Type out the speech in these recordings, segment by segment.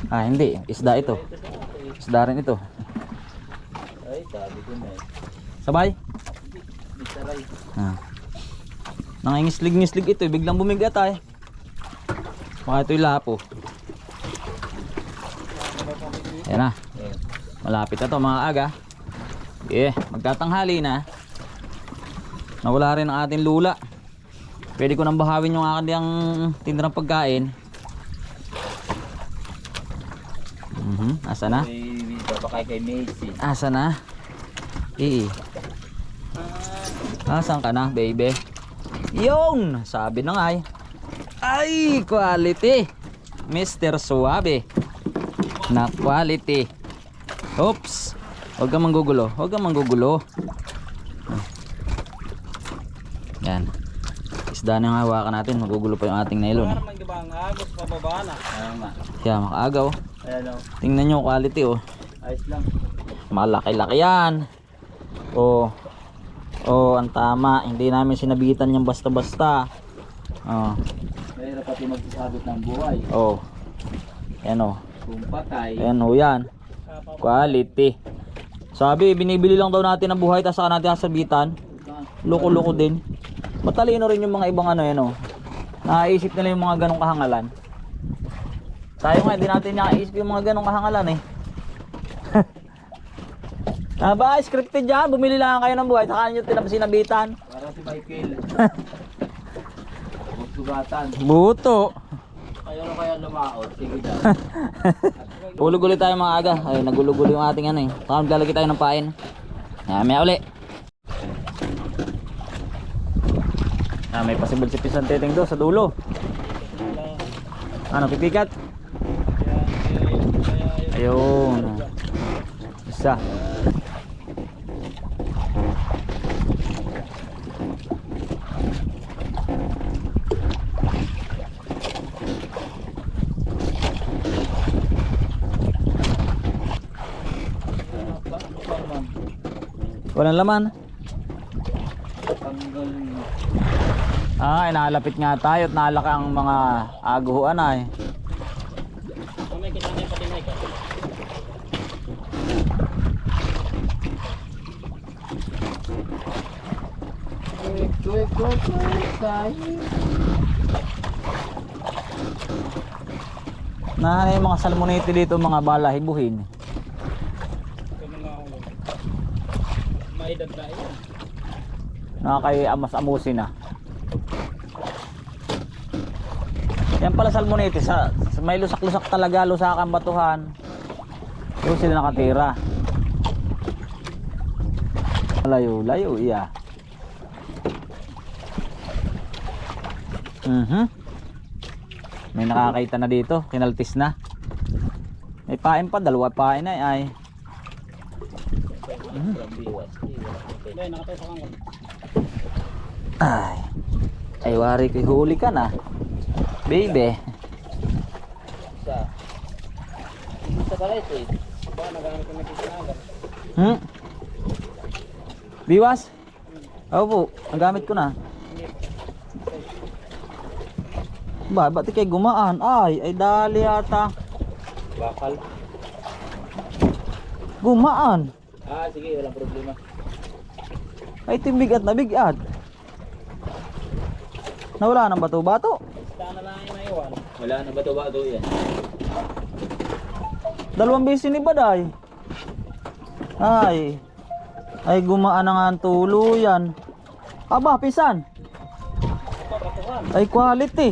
Ah, hindi. Isda ito. Isda rin ito. Ay, sabi ko na eh. Sabay? May saray. Ah. Nangingislig-ngislig ito. Biglang bumigat ay. Baka ito'y lapo. Ayan na. Malapit na to mga aga. Magtatanghali na. Nawala rin ang ating lula. Pwede ko nang bahawin yung aking tindirang pagkain. Asa na? May babakay kay Macy. Asa na? Asan ka na, baby? Yun! Sabi na nga ay. Ay, quality! Mr. Suabe. Na quality. Oops! Huwag kang manggugulo. Huwag kang manggugulo. Yan. Isda na yung hawakan natin. Magugulo pa yung ating nylon. Parang magibang agos pababa na. Kaya makaagaw. Ayan o. Tingnan nyo quality oh. Ayos lang. Malaki-laki yan. Oh. Oh, ang tama. Hindi namin sinabitan yung basta-basta. Oh. Mahirap pati magsasabot ng buhay. Oh. Yan oh. Kung patay. Ayan oh yan. Quality. Sabi, binibili lang daw natin ng buhay tapos saka natin sasabitan. Loko-loko din. Matalino rin yung mga ibang ano yan oh. Naisip nila yung mga ganong kahangalan. Tayo nga, hindi natin nakaisip yung mga ganong kahangalan eh. Ba, scripted dyan. Bumili lang kayo ng buhay. Saka nyo sinabitan. Para si Michael. Sugatan. Buto. Kayo na kaya lumaot. Sige dyan. Hulog ulit tayo mga aga. Ay, nagulog ulit yung ating ano eh. Saka maglalagay tayo ng pain. May uli. May pasibol-sipis ang titing do sa dulo. Ano, pipikat? Ayun. Isa. Walang laman. Inalapit nga tayo at nalaka ang mga aguhuan ay. Na yung mga salmonete dito, mga balahibuhin. Nakakay amas-amusin na. Yan pala salmonete sa may lusak-lusak talaga, lusakan batuhan. Doon sila nakatira. Layo-layo iya. May nakakita na dito, kinaltis na. May pain pa, dalawa pain na ay. Ay wari ko huli ka na. Baby. Sa pala ito eh. Baka nagamit ko na kisinagan. Biwas? Opo, nagamit ko na. Ba't kay gumaan? Ay dali ata. Bakal. Gumaan. Sige, walang problema. Ay timbigat na bigat. Nawala ng bato-bato. Saan na lang yung naiwan? Wala na bato-bato yan. 2 beses ni Baday. Ay gumaan na nga ang tuluyan. Aba, pisan. Ay quality.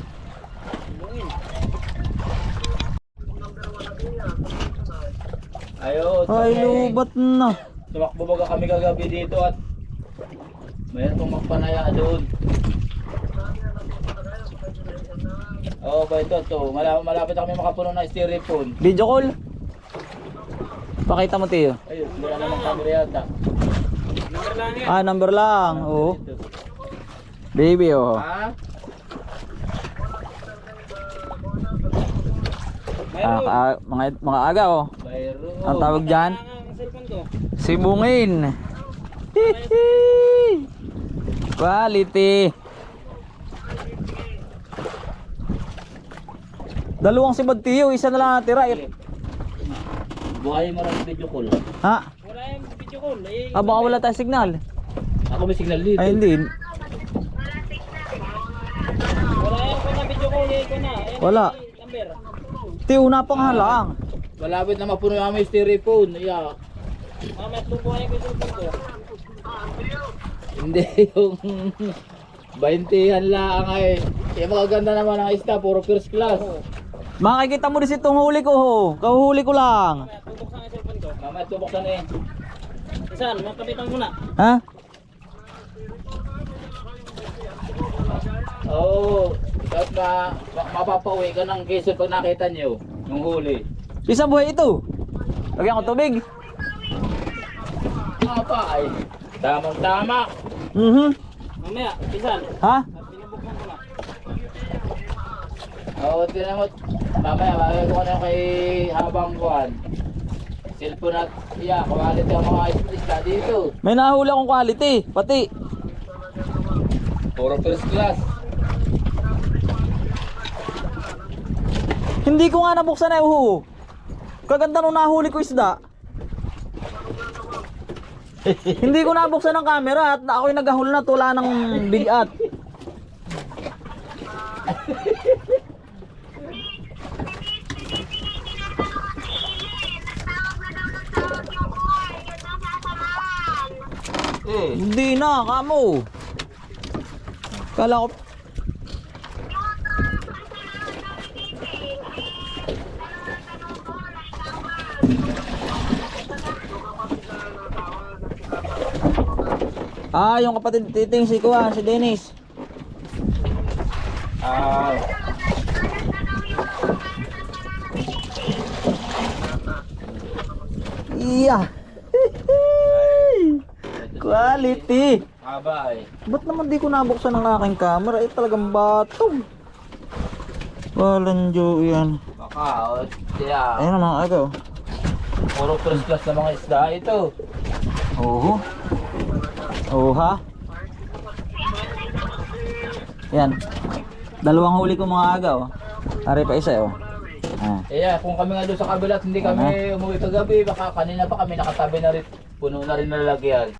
Ay lubat na. Tumakbo baga kami kagabi dito at mayroon pong magpanaya doon. Oo, ba ito? Malapit na kami makapuno ng styrofoam. Video call. Pakita mo tiyo. Ayun, wala namang camera yata. Number lang yan. Number lang. Oo. Baby oh. Ha? Mga aga oh. Mayroon. Ang tawag dyan? Sibungin. Quality. Dalawang si Badtiyo, isa na lang natira. Buhay mo rin video call. Ha? Wala yung video call. Eh, Ah, baka wala tayong signal. Ako may signal dito. Ay, hindi. wala yung kuna video call. Eh, kuna. Ayan, Wala. yung number. Tiyo na pang halang. Malapit na mapuno yung aming styrofoam. Yeah. Mamaya tubuhan yung video call ko. Hindi yung 20 lang ay. Yung magaganda naman ang isda, puro first class. Makikita mo din itong huli ko ho. Kahuhuli ko lang. Mamaya tubuksan ang cellphone ko. Mamaya tubuksan eh. Isan, magkapitan mo na. Ha? Oo. Tapos mapapauwi ka ng Quezon pag nakita niyo yung huli. Isang buhay ito. Lagyan ko tubig. Mga pa ay. Tamang tama. Mamaya, isan. Ha? Pinabuksan ko na. Oo, tinan mo. Mamaya ko na kay Habang Juan. Cellphone at quality ang mga isda dito. May nahuli akong quality. Pati. Puro first class. Hindi ko nga nabuksan na uho. Kaganda nung nahuli ko isda. Hindi ko nabuksan ng camera at ako'y naghahul na tula ng bigat. Hindi na, kamo. Kala ko yung kapatid titing si Kuya, si Dennis. Ah, Iya. Quality. haba eh. Ba't naman di ko nabuksan ang aking camera? Eh talagang batong. Walang Diyo yan. Baka, yeah. Ayun na mga agaw. Puro first class na mga isda ito. Oo. Oo ha. Yan. Dalawang huli ko mga agaw. Ari pa isa oh. Ah. Eh, kung kami nga doon sa kabila at hindi kami umuwi kagabi, baka kanina pa kami nakatabi na rin, puno na rin na lalagyan.